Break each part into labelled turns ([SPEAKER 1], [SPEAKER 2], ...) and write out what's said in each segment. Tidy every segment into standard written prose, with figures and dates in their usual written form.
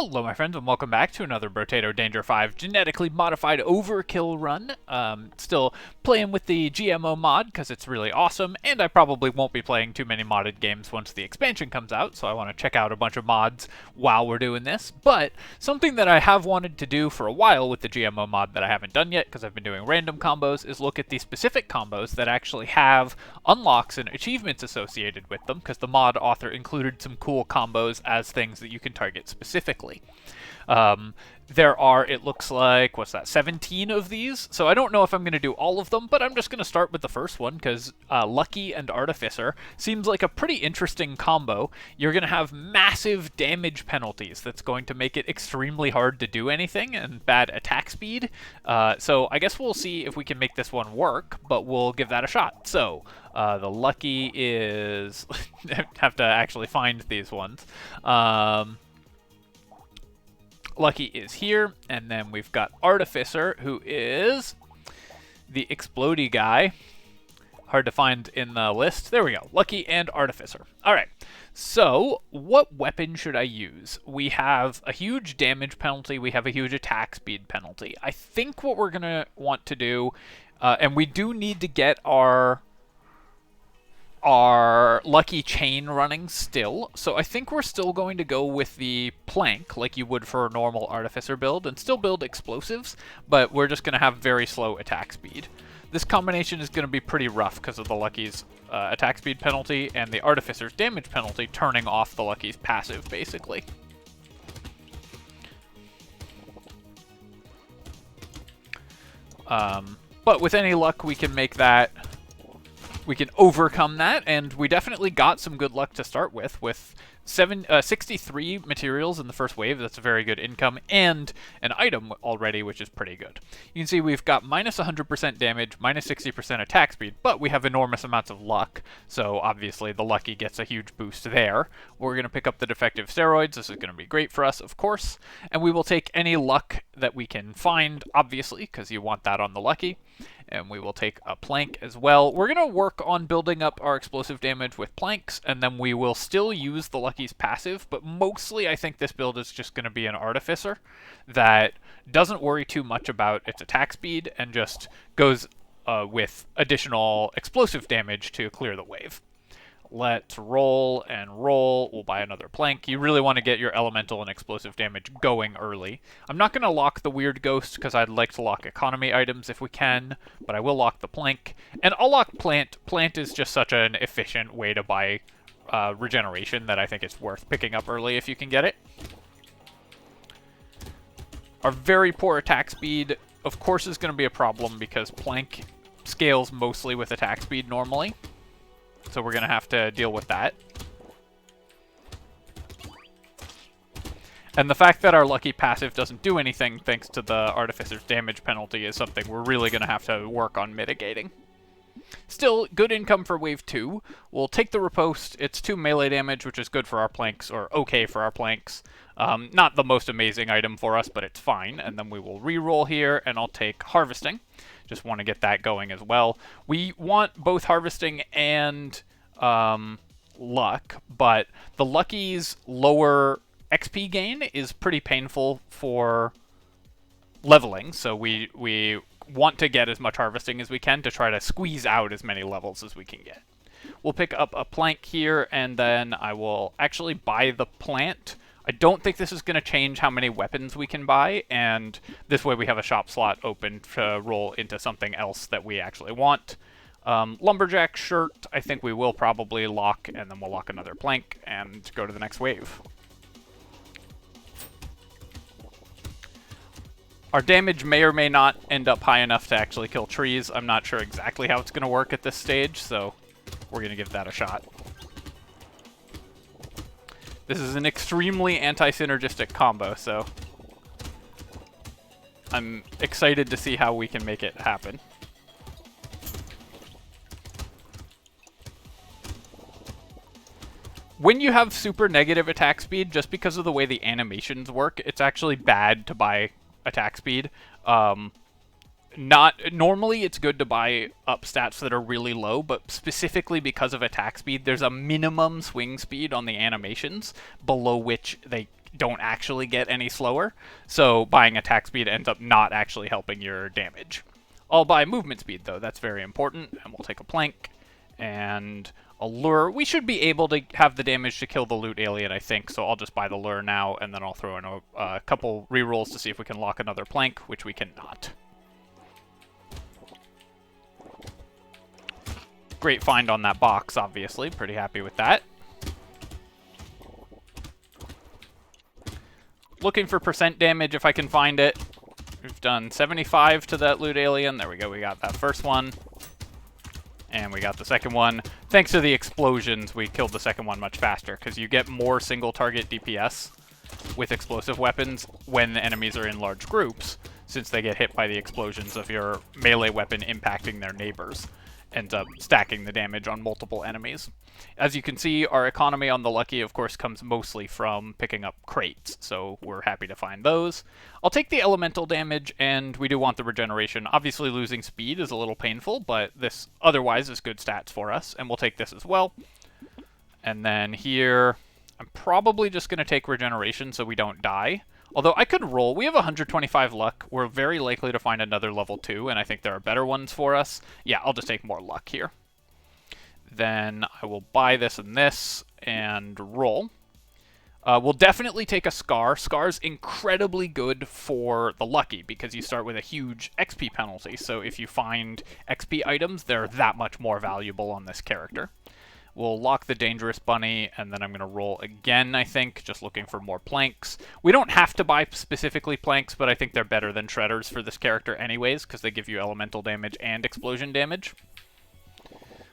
[SPEAKER 1] Hello my friends and welcome back to another Brotato Danger 5 Genetically Modified Overkill run. Still playing with the GMO mod because it's really awesome, and I probably won't be playing too many modded games once the expansion comes out, so I want to check out a bunch of mods while we're doing this. But something that I have wanted to do for a while with the GMO mod that I haven't done yet because I've been doing random combos is look at the specific combos that actually have unlocks and achievements associated with them, because the mod author included some cool combos as things that you can target specifically. There are, it looks like, 17 of these? So I don't know if I'm going to do all of them, but I'm just going to start with the first one, because Lucky and Artificer seems like a pretty interesting combo. You're going to have massive damage penalties that's going to make it extremely hard to do anything, and bad attack speed. So I guess we'll see if we can make this one work, but we'll give that a shot. So the Lucky is... have to actually find these ones. Lucky is here, and then we've got Artificer, who is the explodey guy. Hard to find in the list. There we go. Lucky and Artificer. Alright, so what weapon should I use? We have a huge damage penalty. We have a huge attack speed penalty. I think what we're going to want to do, and we do need to get our Lucky chain running still, so I think we're still going to go with the plank like you would for a normal Artificer build and still build explosives, but we're just going to have very slow attack speed. This combination is going to be pretty rough because of the Lucky's attack speed penalty and the Artificer's damage penalty turning off the Lucky's passive, basically. But with any luck we can make that... We can overcome that, and we definitely got some good luck to start with 63 materials in the first wave. That's a very good income, and an item already, which is pretty good. You can see we've got minus 100% damage, minus 60% attack speed, but we have enormous amounts of luck, so obviously the Lucky gets a huge boost there. We're going to pick up the defective steroids. This is going to be great for us, of course, and we will take any luck that we can find, obviously, because you want that on the Lucky. And we will take a plank as well. We're going to work on building up our explosive damage with planks, and then we will still use the Lucky's passive, but mostly I think this build is just going to be an Artificer that doesn't worry too much about its attack speed and just goes with additional explosive damage to clear the wave. Let's roll and roll. We'll buy another plank. You really want to get your elemental and explosive damage going early. I'm not going to lock the weird ghost because I'd like to lock economy items if we can, but I will lock the plank. And I'll lock plant. Plant is just such an efficient way to buy regeneration that I think it's worth picking up early if you can get it. Our very poor attack speed, of course, is going to be a problem because plank scales mostly with attack speed normally. So we're going to have to deal with that. And the fact that our Lucky passive doesn't do anything thanks to the Artificer's damage penalty is something we're really going to have to work on mitigating. Still, good income for Wave 2. We'll take the Riposte. It's 2 melee damage, which is good for our planks, or okay for our planks. Not the most amazing item for us, but it's fine. And then we will re-roll here, and I'll take Harvesting. Just want to get that going as well. We want both Harvesting and Luck, but the Lucky's lower XP gain is pretty painful for leveling, so we want to get as much Harvesting as we can to try to squeeze out as many levels as we can get. We'll pick up a plank here, and then I will actually buy the plant. I don't think this is going to change how many weapons we can buy, and this way we have a shop slot open to roll into something else that we actually want. Lumberjack shirt, I think we will probably lock, and then we'll lock another plank and go to the next wave. Our damage may or may not end up high enough to actually kill trees. I'm not sure exactly how it's going to work at this stage, so we're going to give that a shot. This is an extremely anti-synergistic combo, so I'm excited to see how we can make it happen. When you have super negative attack speed, just because of the way the animations work, it's actually bad to buy attack speed. Normally it's good to buy up stats that are really low, but specifically because of attack speed, there's a minimum swing speed on the animations below which they don't actually get any slower. So buying attack speed ends up not actually helping your damage. I'll buy movement speed, though. That's very important. And we'll take a plank and a lure. We should be able to have the damage to kill the loot alien, I think. So I'll just buy the lure now, and then I'll throw in a couple rerolls to see if we can lock another plank, which we cannot. Great find on that box, obviously. Pretty happy with that. Looking for percent damage if I can find it. We've done 75 to that loot alien. There we go. We got that first one. And we got the second one. Thanks to the explosions, we killed the second one much faster, because you get more single target DPS with explosive weapons when the enemies are in large groups, since they get hit by the explosions of your melee weapon impacting their neighbors. Ends up stacking the damage on multiple enemies. As you can see, our economy on the Lucky, of course, comes mostly from picking up crates, so we're happy to find those. I'll take the elemental damage, and we do want the regeneration. Obviously, losing speed is a little painful, but this otherwise is good stats for us, and we'll take this as well. And then here, I'm probably just going to take regeneration so we don't die. Although I could roll. We have 125 luck. We're very likely to find another level 2, and I think there are better ones for us. Yeah, I'll just take more luck here. Then I will buy this and roll. We'll definitely take a Scar. Scar's incredibly good for the Lucky because you start with a huge XP penalty. So if you find XP items, they're that much more valuable on this character. We'll lock the Dangerous Bunny, and then I'm going to roll again, I think, just looking for more planks. We don't have to buy specifically planks, but I think they're better than shredders for this character anyways, because they give you elemental damage and explosion damage.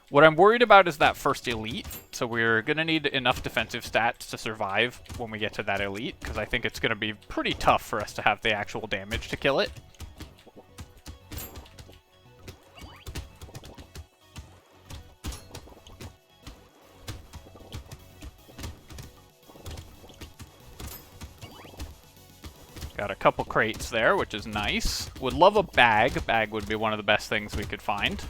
[SPEAKER 1] What I'm worried about is that first elite, so we're going to need enough defensive stats to survive when we get to that elite, because I think it's going to be pretty tough for us to have the actual damage to kill it. Got a couple crates there, which is nice. Would love a bag. Bag would be one of the best things we could find.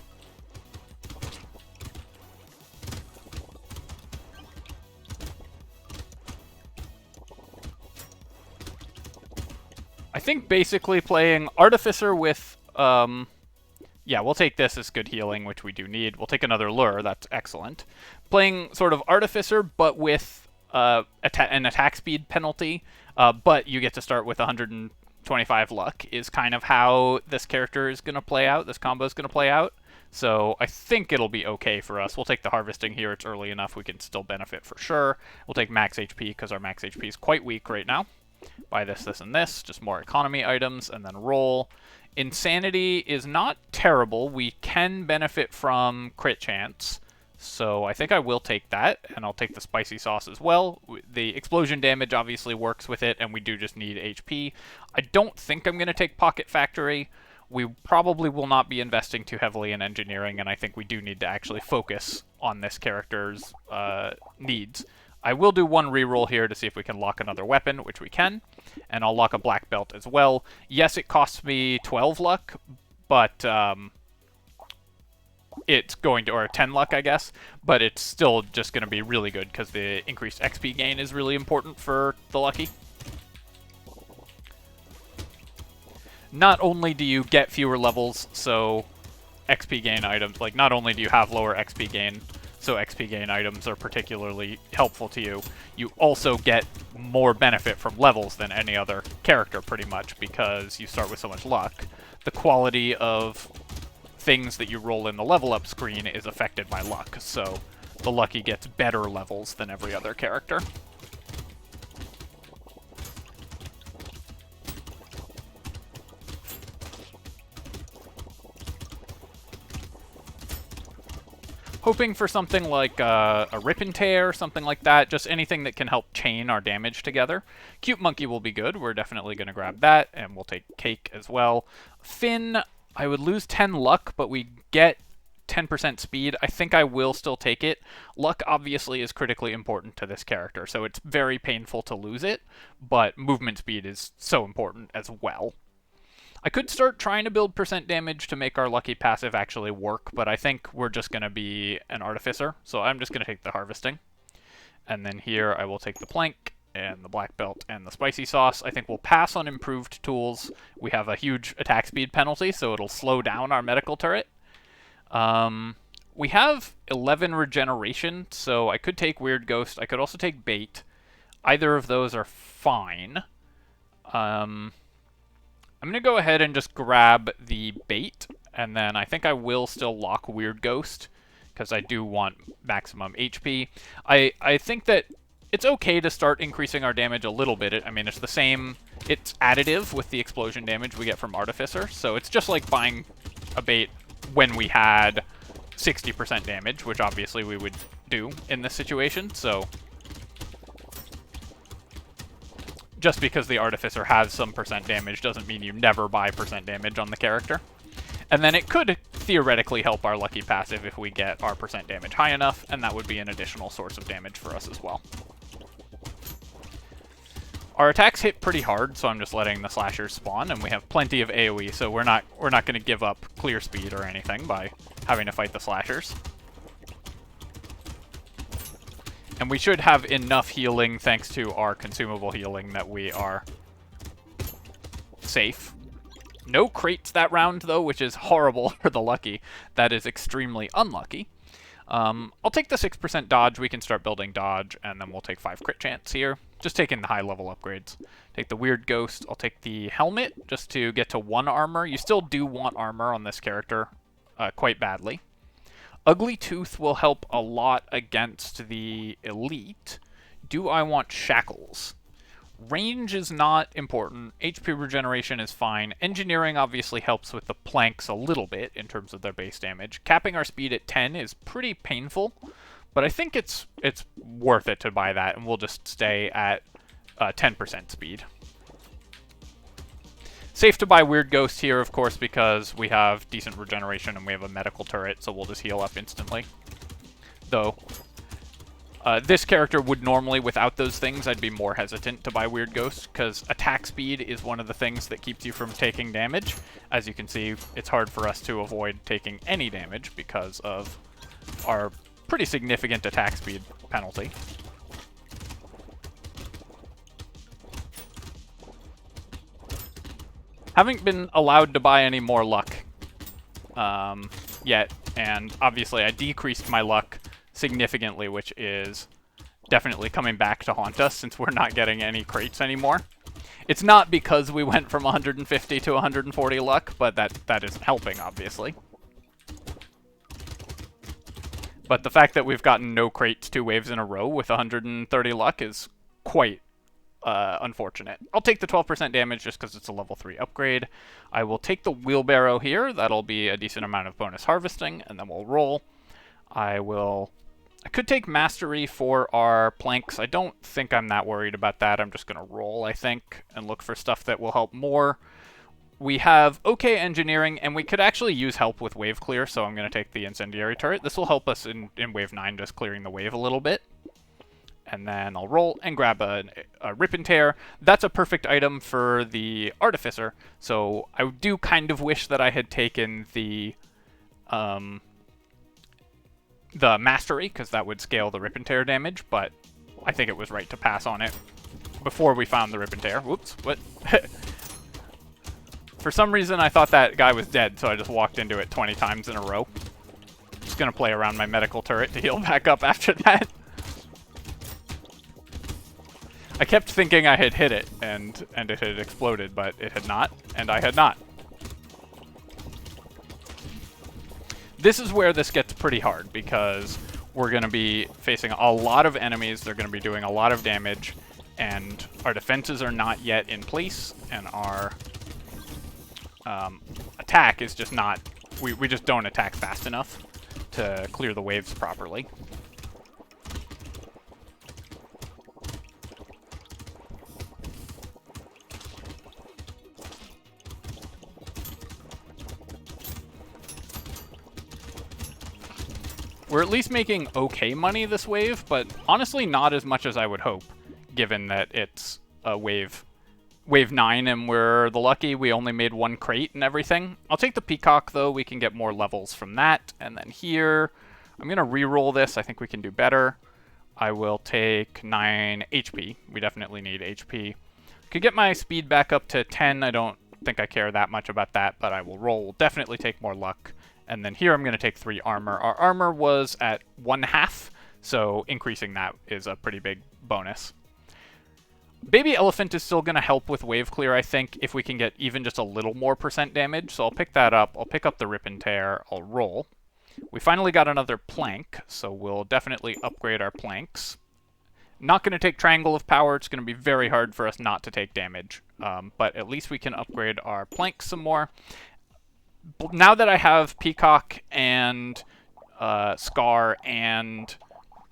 [SPEAKER 1] I think basically playing Artificer with, yeah, we'll take this as good healing, which we do need. We'll take another lure, that's excellent. Playing sort of Artificer, but with an attack speed penalty, but you get to start with 125 luck, is kind of how this character is going to play out, this combo is going to play out. So I think it'll be okay for us. We'll take the harvesting here, it's early enough, we can still benefit for sure. We'll take max HP, because our max HP is quite weak right now. Buy this, and this, just more economy items, and then roll. Insanity is not terrible. We can benefit from crit chance, so I think I will take that, and I'll take the spicy sauce as well. The explosion damage obviously works with it, and we do just need HP. I don't think I'm going to take Pocket Factory. We probably will not be investing too heavily in engineering, and I think we do need to actually focus on this character's needs. I will do one reroll here to see if we can lock another weapon, which we can, and I'll lock a black belt as well. Yes, it costs me 12 luck, but it's going to, or 10 luck, I guess, but it's still just going to be really good because the increased XP gain is really important for the Lucky. Not only do you get fewer levels, so XP gain items, like not only do you have lower XP gain, so XP gain items are particularly helpful to you, you also get more benefit from levels than any other character, pretty much, because you start with so much luck. The quality of things that you roll in the level up screen is affected by luck, so the Lucky gets better levels than every other character. Hoping for something like a Rip and Tear, something like that. Just anything that can help chain our damage together. Cute Monkey will be good. We're definitely going to grab that, and we'll take Cake as well. Finn, I would lose 10 luck, but we get 10% speed. I think I will still take it. Luck obviously is critically important to this character, so it's very painful to lose it, but movement speed is so important as well. I could start trying to build percent damage to make our Lucky passive actually work, but I think we're just going to be an Artificer, so I'm just going to take the harvesting. And then here I will take the plank and the black belt and the spicy sauce. I think we'll pass on improved tools. We have a huge attack speed penalty, so it'll slow down our medical turret. We have 11 regeneration, so I could take Weird Ghost. I could also take Bait. Either of those are fine. I'm going to go ahead and just grab the Bait, and then I think I will still lock Weird Ghost, because I do want maximum HP. I think that it's okay to start increasing our damage a little bit. I mean, it's the same, it's additive with the explosion damage we get from Artificer, so it's just like buying a Bait when we had 60% damage, which obviously we would do in this situation, so just because the Artificer has some percent damage doesn't mean you never buy percent damage on the character. And then it could theoretically help our lucky passive if we get our percent damage high enough, and that would be an additional source of damage for us as well. Our attacks hit pretty hard, so I'm just letting the slashers spawn, and we have plenty of AoE, so we're not going to give up clear speed or anything by having to fight the slashers. And we should have enough healing thanks to our consumable healing that we are safe. No crates that round, though, which is horrible for the lucky. That is extremely unlucky. I'll take the 6% dodge. We can start building dodge, and then we'll take 5 crit chance here. Just taking the high-level upgrades. Take the Weird Ghost. I'll take the Helmet just to get to 1 armor. You still do want armor on this character quite badly. Ugly Tooth will help a lot against the Elite. Do I want Shackles? Range is not important. HP regeneration is fine. Engineering obviously helps with the planks a little bit in terms of their base damage. Capping our speed at 10 is pretty painful, but I think it's worth it to buy that, and we'll just stay at 10% speed. Safe to buy Weird Ghost here, of course, because we have decent regeneration and we have a medical turret, so we'll just heal up instantly. Though, this character would normally, without those things, I'd be more hesitant to buy Weird Ghost, because attack speed is one of the things that keeps you from taking damage. As you can see, it's hard for us to avoid taking any damage because of our pretty significant attack speed penalty. Haven't been allowed to buy any more luck yet, and obviously I decreased my luck significantly, which is definitely coming back to haunt us since we're not getting any crates anymore. It's not because we went from 150 to 140 luck, but that isn't helping, obviously. But the fact that we've gotten no crates 2 waves in a row with 130 luck is quite unfortunate. I'll take the 12% damage just because it's a level 3 upgrade. I will take the wheelbarrow here. That'll be a decent amount of bonus harvesting, and then we'll roll. I could take mastery for our planks. I don't think I'm that worried about that. I'm just going to roll, I think, and look for stuff that will help more. We have okay engineering, and we could actually use help with wave clear, so I'm going to take the incendiary turret. This will help us in wave 9, just clearing the wave a little bit. And then I'll roll and grab a Rip and Tear. That's a perfect item for the Artificer, so I do kind of wish that I had taken the Mastery, because that would scale the Rip and Tear damage, but I think it was right to pass on it before we found the Rip and Tear. Whoops, what? For some reason, I thought that guy was dead, so I just walked into it 20 times in a row. Just gonna play around my medical turret to heal back up after that. I kept thinking I had hit it, and it had exploded, but it had not, and I had not. This is where this gets pretty hard, because we're going to be facing a lot of enemies, they're going to be doing a lot of damage, and our defenses are not yet in place, and our attack is just not... We just don't attack fast enough to clear the waves properly. We're at least making okay money this wave, but honestly not as much as I would hope, given that it's a wave 9 and we're the lucky. We only made 1 crate and everything. I'll take the Peacock, though. We can get more levels from that. And then here, I'm going to re-roll this. I think we can do better. I will take 9 HP. We definitely need HP. Could get my speed back up to 10. I don't think I care that much about that, but I will roll. We'll definitely take more luck. And then here I'm going to take 3 armor. Our armor was at 1/2, so increasing that is a pretty big bonus. Baby Elephant is still going to help with wave clear, I think, if we can get even just a little more % damage. So I'll pick that up. I'll pick up the Rip and Tear. I'll roll. We finally got another plank, so we'll definitely upgrade our planks. Not going to take Triangle of Power. It's going to be very hard for us not to take damage. But at least we can upgrade our planks some more. Now that I have Peacock and Scar and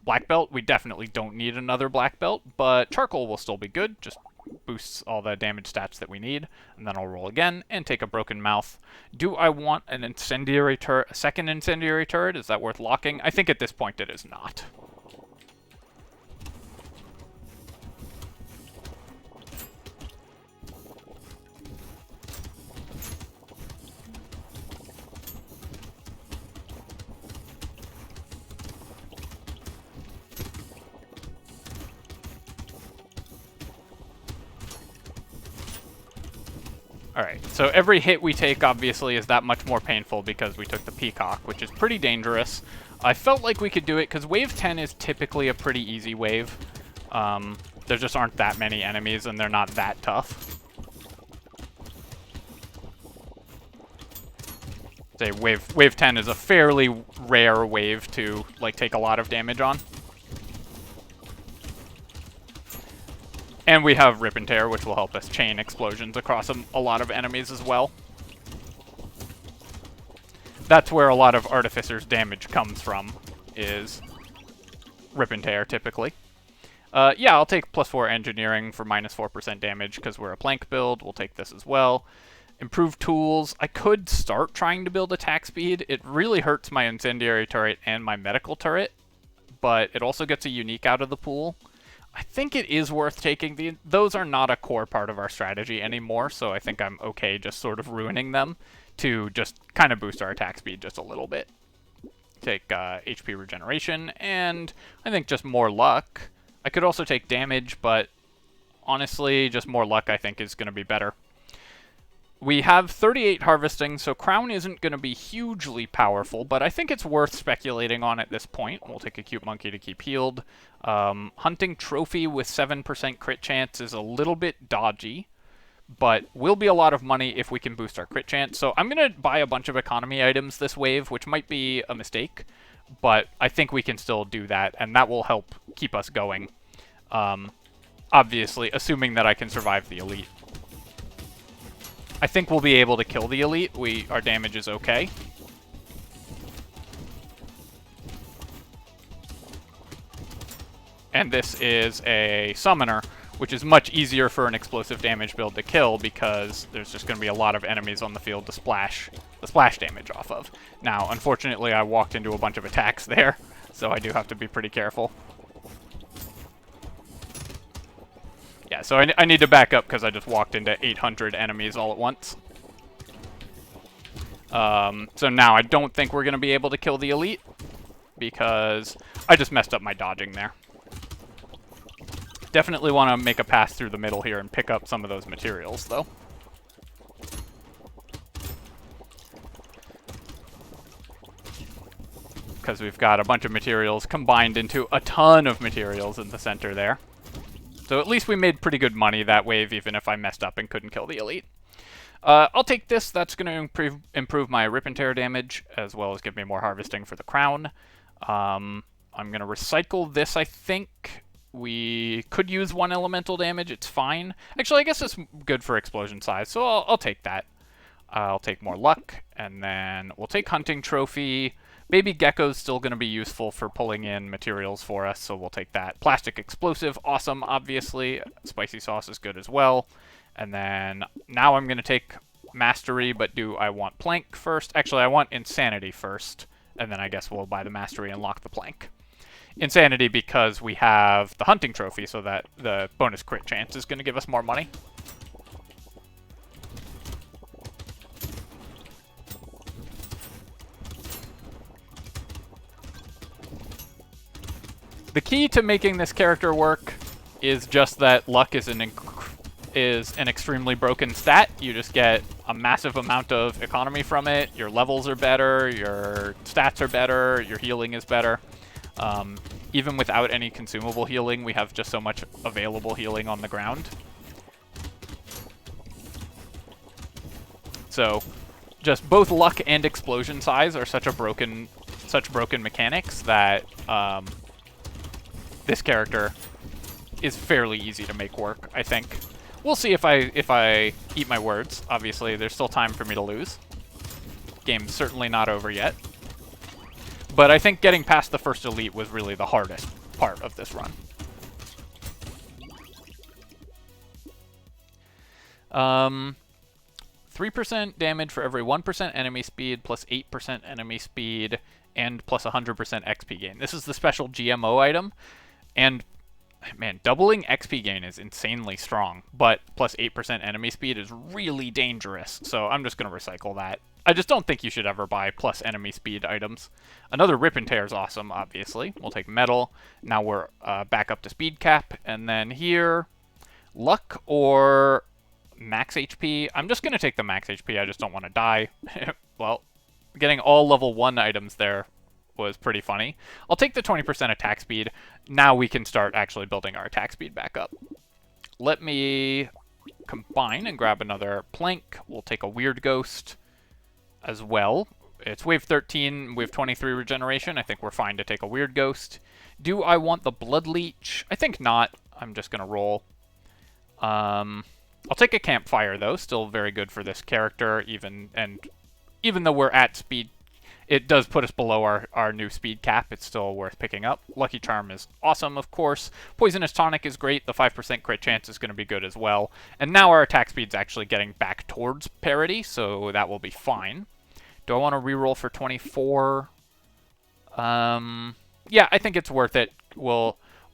[SPEAKER 1] Black Belt, we definitely don't need another Black Belt, but Charcoal will still be good. Just boosts all the damage stats that we need. And then I'll roll again and take a Broken Mouth. Do I want an incendiary turret, a second incendiary turret? Is that worth locking? I think at this point it is not. Alright, so every hit we take, obviously, is that much more painful because we took the Peacock, which is pretty dangerous. I felt like we could do it, because Wave 10 is typically a pretty easy wave. There just aren't that many enemies, and they're not that tough. Say, Wave 10 is a fairly rare wave to, like, take a lot of damage on. And we have Rip and Tear, which will help us chain explosions across a lot of enemies as well. That's where a lot of Artificer's damage comes from, is Rip and Tear, typically. Yeah, I'll take +4 Engineering for -4% damage, because we're a plank build. We'll take this as well. Improved Tools. I could start trying to build attack speed. It really hurts my Incendiary Turret and my Medical Turret, but it also gets a unique out of the pool. I think it is worth taking. Those are not a core part of our strategy anymore, so I think I'm okay just sort of ruining them to just kind of boost our attack speed just a little bit. Take HP regeneration, and I think just more luck. I could also take damage, but honestly, just more luck I think is going to be better. We have 38 harvesting, so Crown isn't going to be hugely powerful, but I think it's worth speculating on at this point. We'll take a Cute Monkey to keep healed. Hunting Trophy with 7% crit chance is a little bit dodgy, but will be a lot of money if we can boost our crit chance. So I'm going to buy a bunch of economy items this wave, which might be a mistake, but I think we can still do that, and that will help keep us going. Obviously, assuming that I can survive the Elite. I think we'll be able to kill the Elite. Our damage is okay. And this is a Summoner, which is much easier for an explosive damage build to kill because there's just going to be a lot of enemies on the field to splash the splash damage off of. Now, unfortunately, I walked into a bunch of attacks there, so I do have to be pretty careful. Yeah, so I need to back up because I just walked into 800 enemies all at once. So now I don't think we're going to be able to kill the Elite because I just messed up my dodging there. Definitely want to make a pass through the middle here and pick up some of those materials, though. Because we've got a bunch of materials combined into a ton of materials in the center there. So at least we made pretty good money that wave, even if I messed up and couldn't kill the Elite. I'll take this. That's going to improve my Rip and Tear damage, as well as give me more harvesting for the Crown. I'm going to recycle this, I think. We could use 1 elemental damage. It's fine. Actually, I guess it's good for explosion size, so I'll take that. I'll take more luck, and then we'll take Hunting Trophy. Baby Gecko's still going to be useful for pulling in materials for us, so we'll take that. Plastic Explosive, awesome, obviously. Spicy Sauce is good as well. And then now I'm going to take Mastery, but do I want Plank first? Actually, I want Insanity first, and then I guess we'll buy the Mastery and lock the Plank. Insanity because we have the Hunting Trophy, so that the bonus crit chance is going to give us more money. The key to making this character work is just that luck is an extremely broken stat. You just get a massive amount of economy from it. Your levels are better, your stats are better, your healing is better. Even without any consumable healing, we have just so much available healing on the ground. So, just both luck and explosion size are such broken mechanics that this character is fairly easy to make work, I think. We'll see if I eat my words. Obviously, there's still time for me to lose. Game's certainly not over yet. But I think getting past the first elite was really the hardest part of this run. 3% damage for every 1% enemy speed, plus 8% enemy speed, and plus 100% XP gain. This is the special GMO item, and man, doubling XP gain is insanely strong, but plus 8% enemy speed is really dangerous, so I'm just going to recycle that. I just don't think you should ever buy plus enemy speed items. Another Rip and Tear is awesome, obviously. We'll take Metal. Now we're back up to speed cap, and then here, Luck or max HP. I'm just going to take the max HP, I just don't want to die. Well, getting all level 1 items there was pretty funny. I'll take the 20% attack speed. Now we can start actually building our attack speed back up. Let me combine and grab another plank. We'll take a Weird Ghost as well. It's wave 13, wave 23 regeneration. I think we're fine to take a Weird Ghost. Do I want the Blood Leech? I think not. I'm just going to roll. I'll take a Campfire, though. Still very good for this character, even though we're at speed, it does put us below our new speed cap. It's still worth picking up. Lucky Charm is awesome, of course. Poisonous Tonic is great. The 5% crit chance is going to be good as well. And now our attack speed's actually getting back towards parity, so that will be fine. Do I want to reroll for 24? Yeah, I think it's worth it.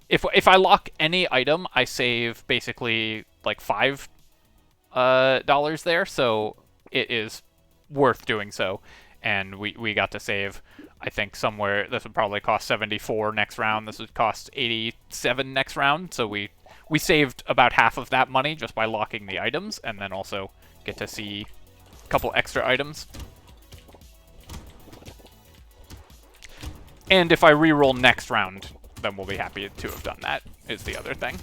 [SPEAKER 1] If I lock any item, I save basically like $5 there, so it is worth doing so. And we got to save, I think, somewhere. This would probably cost 74 next round. This would cost 87 next round. So we saved about half of that money just by locking the items, and then also get to see a couple extra items. And if I reroll next round, then we'll be happy to have done that, is the other thing.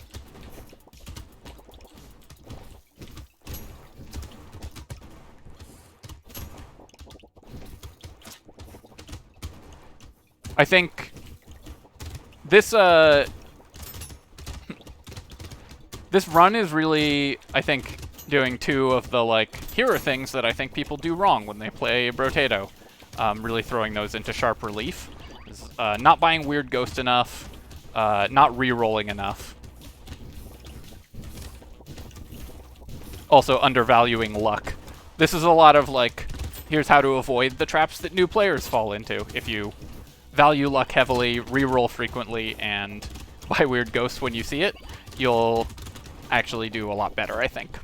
[SPEAKER 1] I think this this run is really, I think, doing two of the, like, here are things that I think people do wrong when they play Brotato. Really throwing those into sharp relief. Not buying Weird Ghost enough, not re-rolling enough. Also undervaluing luck. This is a lot of, like, here's how to avoid the traps that new players fall into. If you value luck heavily, re-roll frequently, and buy Weird Ghosts when you see it, you'll actually do a lot better, I think.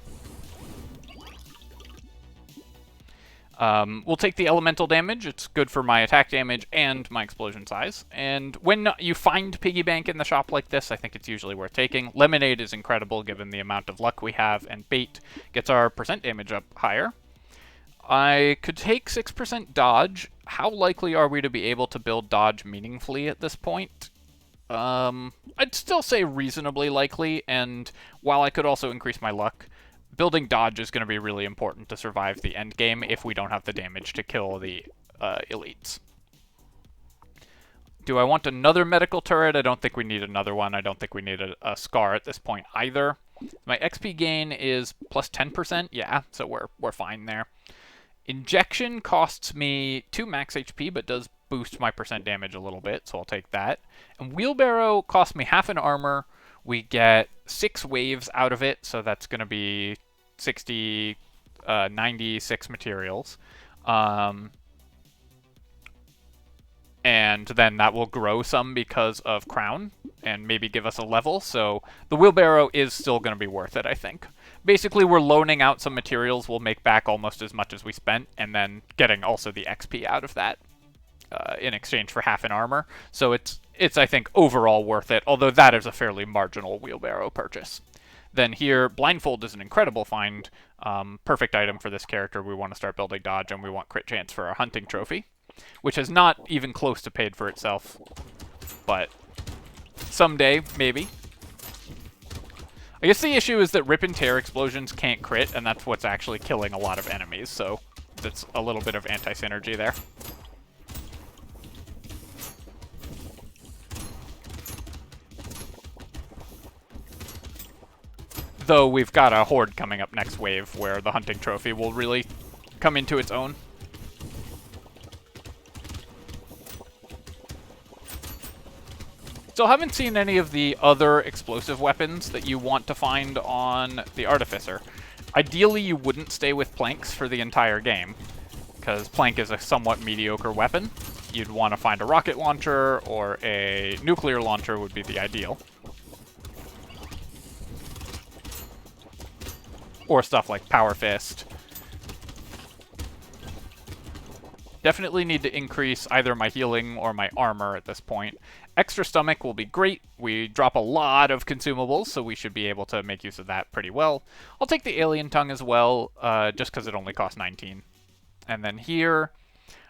[SPEAKER 1] We'll take the elemental damage. It's good for my attack damage and my explosion size. And when you find Piggy Bank in the shop like this, I think it's usually worth taking. Lemonade is incredible given the amount of luck we have, and Bait gets our percent damage up higher. I could take 6% dodge. How likely are we to be able to build dodge meaningfully at this point? I'd still say reasonably likely, and while I could also increase my luck, building dodge is going to be really important to survive the end game if we don't have the damage to kill the elites. Do I want another medical turret? I don't think we need another one. I don't think we need a scar at this point either. My XP gain is plus 10%. Yeah, so we're fine there. Injection costs me 2 max HP, but does boost my percent damage a little bit, so I'll take that. And Wheelbarrow costs me half an armor. We get 6 waves out of it, so that's going to be 96 materials. And then that will grow some because of Crown, and maybe give us a level, so the Wheelbarrow is still going to be worth it, I think. Basically, we're loaning out some materials we'll make back almost as much as we spent, and then getting also the XP out of that in exchange for half an armor. So it's it's, I think, overall worth it, although that is a fairly marginal wheelbarrow purchase. Then here, Blindfold is an incredible find. Perfect item for this character. We want to start building dodge, and we want crit chance for our hunting trophy, which is not even close to paid for itself, but someday, maybe. I guess the issue is that rip and tear explosions can't crit, and that's what's actually killing a lot of enemies, so that's a little bit of anti-synergy there. Though we've got a horde coming up next wave where the hunting trophy will really come into its own. Still haven't seen any of the other explosive weapons that you want to find on the Artificer. Ideally, you wouldn't stay with planks for the entire game, because plank is a somewhat mediocre weapon. You'd want to find a rocket launcher or a nuclear launcher would be the ideal. Or stuff like Power Fist. Definitely need to increase either my healing or my armor at this point. Extra stomach will be great. We drop a lot of consumables, so we should be able to make use of that pretty well. I'll take the alien tongue as well, just because it only costs 19. And then here,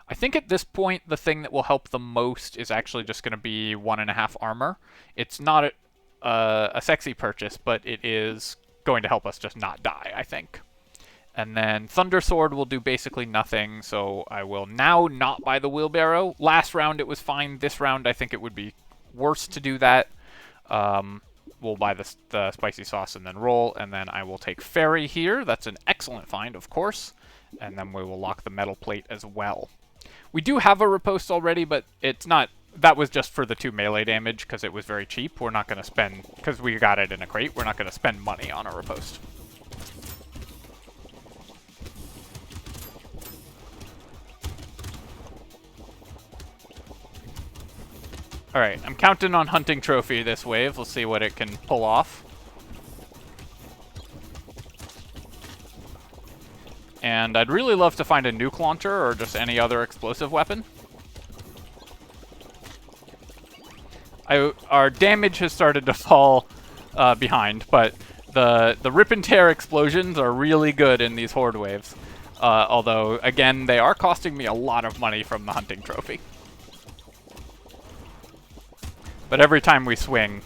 [SPEAKER 1] I think at this point, the thing that will help the most is actually just going to be 1.5 armor. It's not a sexy purchase, but it is going to help us just not die, I think. And then Thunder Sword will do basically nothing, so I will now not buy the wheelbarrow. Last round it was fine. This round I think it would be worse to do that. We'll buy the spicy sauce and then roll, and then I will take Fairy here. That's an excellent find, of course. And then we will lock the metal plate as well. We do have a riposte already, but it's not... That was just for the 2 melee damage because it was very cheap. We're not going to spend... Because we got it in a crate, we're not going to spend money on a riposte. Alright, I'm counting on Hunting Trophy this wave. We'll see what it can pull off. And I'd really love to find a nuke launcher or just any other explosive weapon. Our damage has started to fall behind, but the rip and tear explosions are really good in these horde waves. Although, again, they are costing me a lot of money from the hunting trophy. But every time we swing,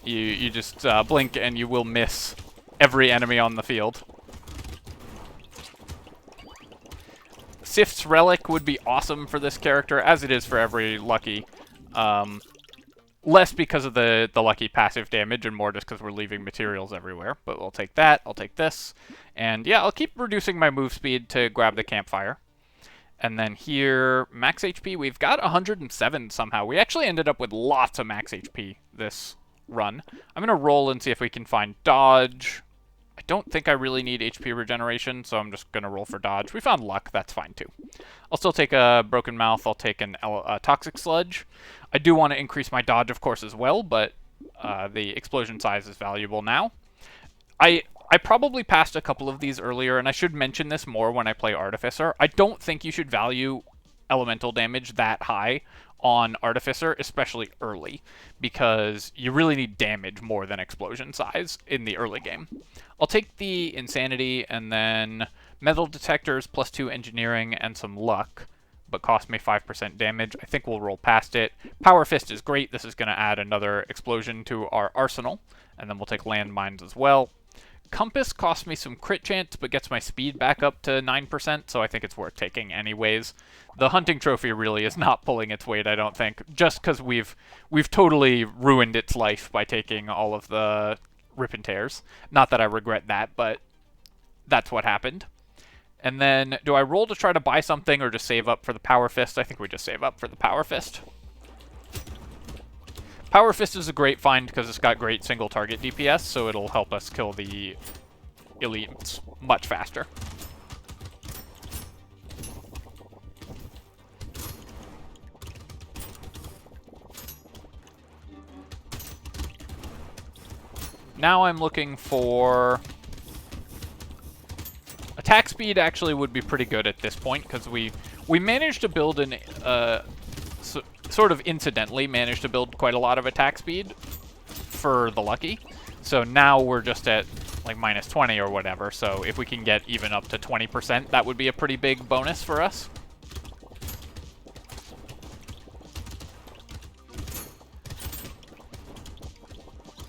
[SPEAKER 1] you just blink and you will miss every enemy on the field. Sif's Relic would be awesome for this character, as it is for every Lucky. Less because of the Lucky passive damage, and more just because we're leaving materials everywhere. But we'll take that, I'll take this. And yeah, I'll keep reducing my move speed to grab the campfire. And then here, max HP, we've got 107 somehow. We actually ended up with lots of max HP this run. I'm going to roll and see if we can find dodge. I don't think I really need HP regeneration, so I'm just going to roll for dodge. We found luck, that's fine too. I'll still take a broken mouth, I'll take a toxic sludge. I do want to increase my dodge, of course, as well, but the explosion size is valuable now. I probably passed a couple of these earlier, and I should mention this more when I play Artificer. I don't think you should value elemental damage that high on Artificer, especially early, because you really need damage more than explosion size in the early game. I'll take the Insanity, and then Metal Detectors, +2 Engineering, and some Luck, but cost me 5% damage. I think we'll roll past it. Power Fist is great. This is going to add another explosion to our arsenal, and then we'll take Landmines as well. Compass costs me some crit chance, but gets my speed back up to 9%, so I think it's worth taking anyways. The hunting trophy really is not pulling its weight, I don't think, just because we've totally ruined its life by taking all of the rip and tears. Not that I regret that, but that's what happened. And then, do I roll to try to buy something or just save up for the Power Fist? I think we just save up for the Power Fist. Power Fist is a great find because it's got great single target DPS, so it'll help us kill the elites much faster. Now I'm looking for... Attack speed actually would be pretty good at this point because we managed to build sort of incidentally managed to build quite a lot of attack speed for the Lucky. So now we're just at like minus 20 or whatever. So if we can get even up to 20%, that would be a pretty big bonus for us.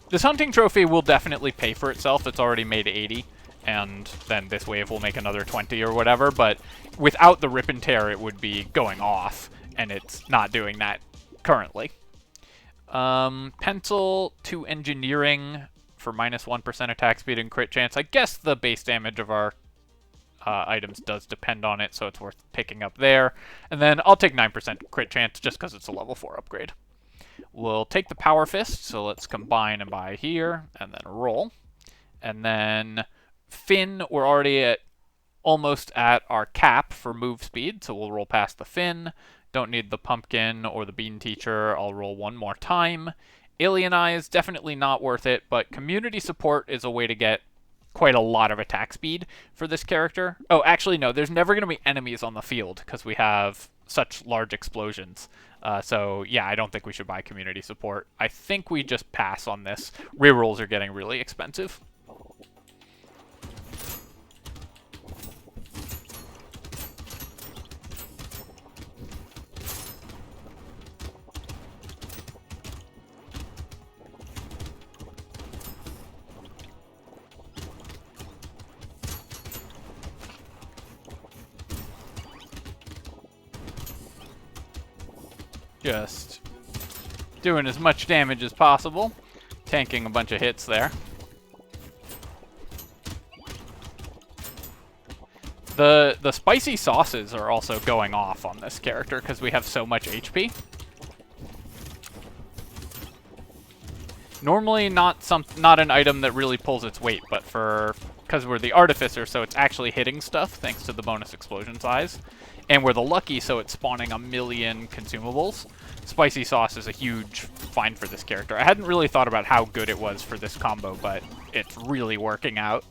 [SPEAKER 1] This hunting trophy will definitely pay for itself. It's already made 80, and then this wave will make another 20 or whatever, but without the rip and tear, it would be going off, and it's not doing that currently. Pencil to engineering for minus 1% attack speed and crit chance. I guess the base damage of our items does depend on it, so it's worth picking up there. And then I'll take 9% crit chance just because it's a level 4 upgrade. We'll take the Power Fist, so let's combine and buy here, and then roll. And then Fin, we're already almost at our cap for move speed, so we'll roll past the Fin. Don't need the Pumpkin or the Bean Teacher. I'll roll one more time. Alien Eyes, definitely not worth it, but Community Support is a way to get quite a lot of attack speed for this character. Oh, actually, no, there's never going to be enemies on the field because we have such large explosions. So, yeah, I don't think we should buy Community Support. I think we just pass on this. Rerolls are getting really expensive. Just doing as much damage as possible. Tanking a bunch of hits there. The spicy sauces are also going off on this character because we have so much HP. Normally not an item that really pulls its weight, but because we're the Artificer, so it's actually hitting stuff thanks to the bonus explosion size. And we're the Lucky, so it's spawning a million consumables. Spicy sauce is a huge find for this character. I hadn't really thought about how good it was for this combo, but it's really working out.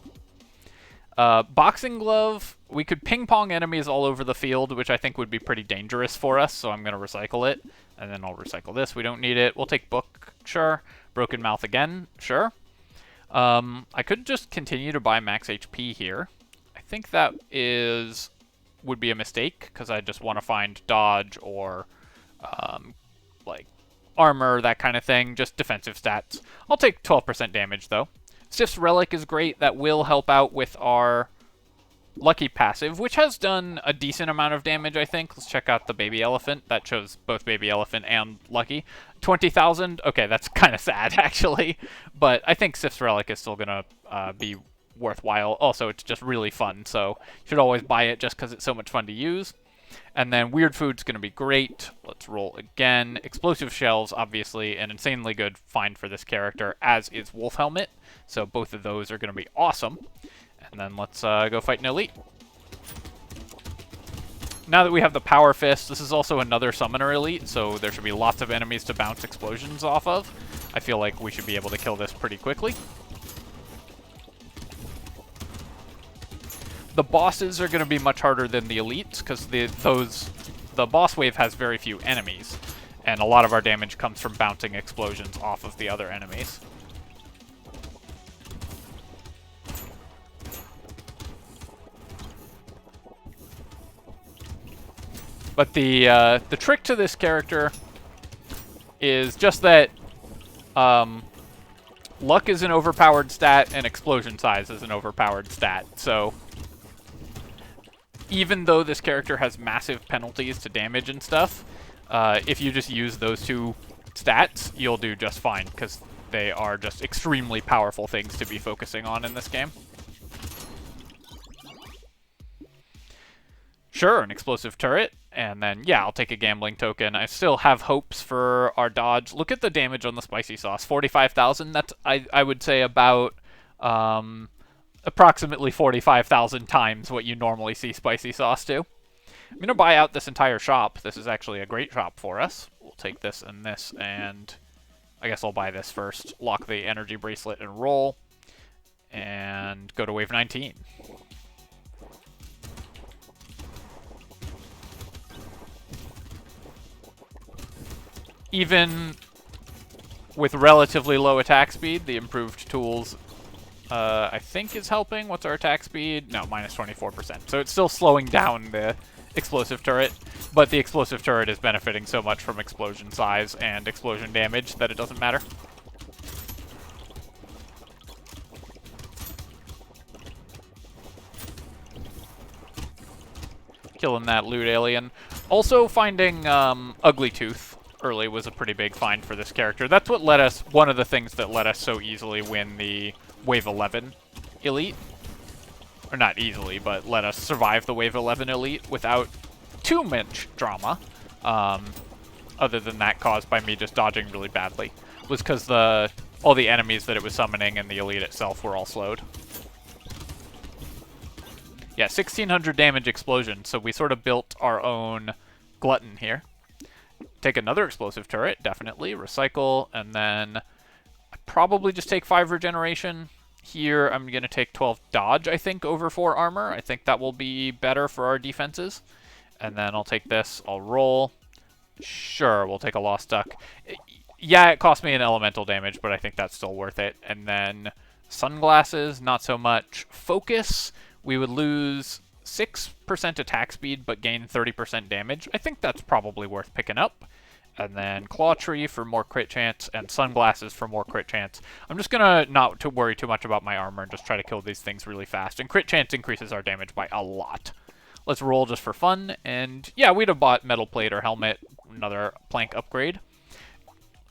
[SPEAKER 1] Boxing Glove, we could ping-pong enemies all over the field, which I think would be pretty dangerous for us, so I'm going to recycle it. And then I'll recycle this. We don't need it. We'll take Book, sure. Broken Mouth again, sure. I could just continue to buy max HP here. I think that would be a mistake, because I just want to find dodge or like armor, that kind of thing, just defensive stats. I'll take 12% damage though. Sif's Relic is great. That will help out with our Lucky passive, which has done a decent amount of damage, I think. Let's check out the Baby Elephant. That shows both Baby Elephant and Lucky. 20,000. Okay, that's kind of sad, actually. But I think Sif's Relic is still going to be worthwhile. Also, it's just really fun, so you should always buy it just because it's so much fun to use. And then Weird Food's going to be great. Let's roll again. Explosive Shells, obviously, an insanely good find for this character, as is Wolf Helmet. So both of those are going to be awesome. And then let's go fight an elite. Now that we have the Power Fist, this is also another Summoner Elite, so there should be lots of enemies to bounce explosions off of. I feel like we should be able to kill this pretty quickly. The bosses are going to be much harder than the elites, because the boss wave has very few enemies, and a lot of our damage comes from bouncing explosions off of the other enemies. But the trick to this character is just that luck is an overpowered stat and explosion size is an overpowered stat. So even though this character has massive penalties to damage and stuff, if you just use those two stats, you'll do just fine, because they are just extremely powerful things to be focusing on in this game. Sure, an explosive turret, and then, yeah, I'll take a gambling token. I still have hopes for our dodge. Look at the damage on the spicy sauce, 45,000. That's, I would say, about approximately 45,000 times what you normally see spicy sauce do. I'm going to buy out this entire shop. This is actually a great shop for us. We'll take this, and I guess I'll buy this first. Lock the energy bracelet and roll, and go to wave 19. even with relatively low attack speed, the improved tools, I think, is helping. What's our attack speed? No, minus 24%. So it's still slowing down the explosive turret, but the explosive turret is benefiting so much from explosion size and explosion damage that it doesn't matter. Killing that loot alien. Also finding Ugly Tooth early was a pretty big find for this character. That's what let us, one of the things that let us so easily win the Wave 11 Elite. Or not easily, but let us survive the Wave 11 Elite without too much drama. Other than that caused by me just dodging really badly. Was because all the enemies that it was summoning and the Elite itself were all slowed. Yeah, 1600 damage explosion, so we sort of built our own glutton here. Take another explosive turret, definitely. Recycle, and then I probably just take 5 regeneration. Here, I'm going to take 12 dodge, I think, over 4 armor. I think that will be better for our defenses. And then I'll take this, I'll roll. Sure, we'll take a Lost Duck. Yeah, it cost me an elemental damage, but I think that's still worth it. And then sunglasses, not so much. Focus, we would lose 6% attack speed, but gain 30% damage. I think that's probably worth picking up. And then Claw Tree for more crit chance, and Sunglasses for more crit chance. I'm just gonna not to worry too much about my armor and just try to kill these things really fast. And crit chance increases our damage by a lot. Let's roll just for fun, and yeah, we'd have bought Metal Plate or Helmet, another plank upgrade.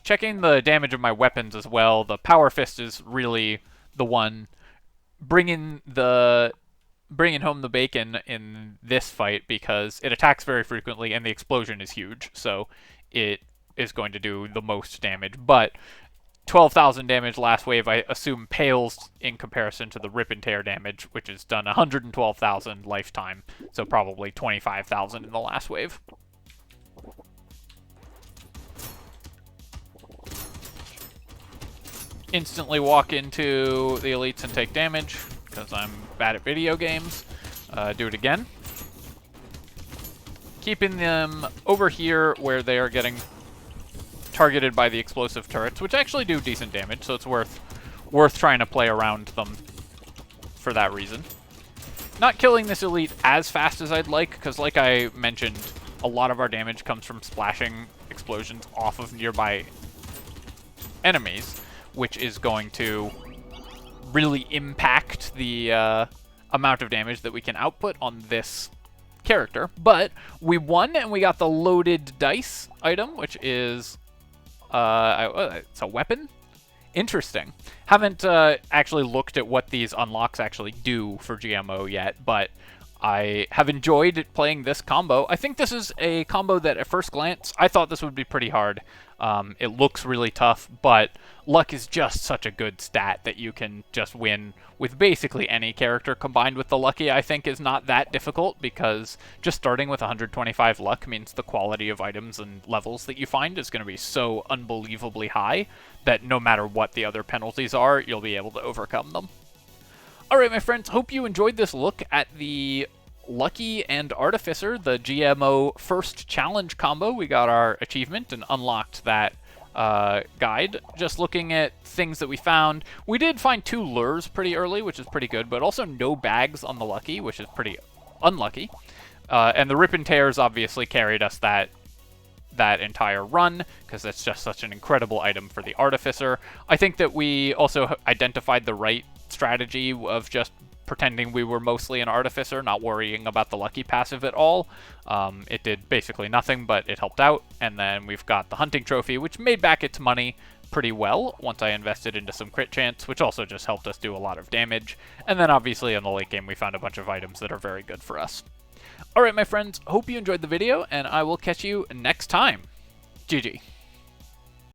[SPEAKER 1] Checking the damage of my weapons as well, the Power Fist is really the one bringing home the bacon in this fight, because it attacks very frequently and the explosion is huge, so it is going to do the most damage. But 12,000 damage last wave, I assume, pales in comparison to the Rip and Tear damage, which has done 112,000 lifetime, so probably 25,000 in the last wave. Instantly walk into the elites and take damage, because I'm bad at video games. Do it again. Keeping them over here where they are getting targeted by the explosive turrets, which actually do decent damage, so it's worth trying to play around them for that reason. Not killing this elite as fast as I'd like, because like I mentioned, a lot of our damage comes from splashing explosions off of nearby enemies, which is going to really impact the amount of damage that we can output on this character. But we won, and we got the loaded dice item, which is it's a weapon. Interesting. Haven't actually looked at what these unlocks actually do for GMO yet, but I have enjoyed playing this combo. I think this is a combo that at first glance, I thought this would be pretty hard. It looks really tough, but luck is just such a good stat that you can just win with basically any character. Combined with the lucky, I think, is not that difficult, because just starting with 125 luck means the quality of items and levels that you find is going to be so unbelievably high that no matter what the other penalties are, you'll be able to overcome them. Alright, my friends, hope you enjoyed this look at the Lucky and Artificer, the GMO first challenge combo. We got our achievement and unlocked that guide. Just looking at things that we found. We did find 2 lures pretty early, which is pretty good, but also no bags on the Lucky, which is pretty unlucky. And the Rip and Tears obviously carried us that entire run, because that's just such an incredible item for the Artificer. I think that we also identified the right strategy of just pretending we were mostly an Artificer, not worrying about the Lucky passive at all. It did basically nothing, but it helped out. And then we've got the Hunting Trophy, which made back its money pretty well once I invested into some crit chance, which also just helped us do a lot of damage. And then obviously in the late game, we found a bunch of items that are very good for us. Alright, my friends, hope you enjoyed the video, and I will catch you next time. GG.